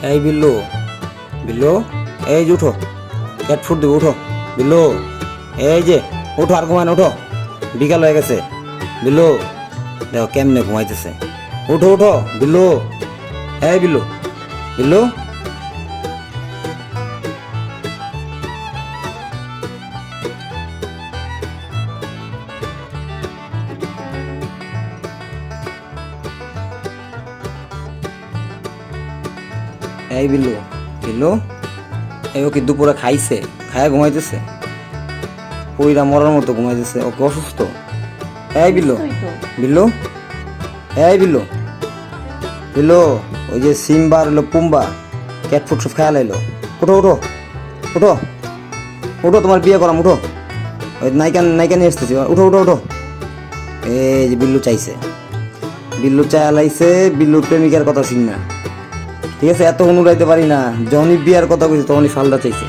এই বিল্লু, বিল্লু, এই যে উঠো, ক্যাট ফুড দেবো, উঠো বিল্লু, এই যে উঠো, আর ঘুমায় না, উঠো, বিকাল হয়ে গেছে। বিল্লু দেখো কেমনে ঘুমাইতেছে, উঠো উঠো বিল্লু, এই বিল্লু, বিল্লু, এই বিল্লু, বিল্লু, এই ও কি দুপুরে খাইছে, খায়া ঘুমাইতেছে, পইরা মরার মতো ঘুমাইতেছে, ওকে অসুস্থ। এই বিল্লু, বিল্লু, এই বিল্লু, বিল্লু, ওই যে সিম্বা আর হলো পুম্বা ক্যাট ফুড সব খেয়াল লাইলো, উঠো উঠো উঠো উঠো, তোমার বিয়ে করাম, উঠো, ওই নায়িকা নায়িকা নিয়ে আসতেছি, উঠো উঠো উঠো। এই যে বিল্লু চাইছে, বিল্লু চায়া লাইছে, বিল্লুর প্রেমিকার কথা শুন না, ঠিক আছে? এত অনুরাইতে পারি না, যখনই বিয়ার কথা কইছে তখনই ফালদা চাইছে।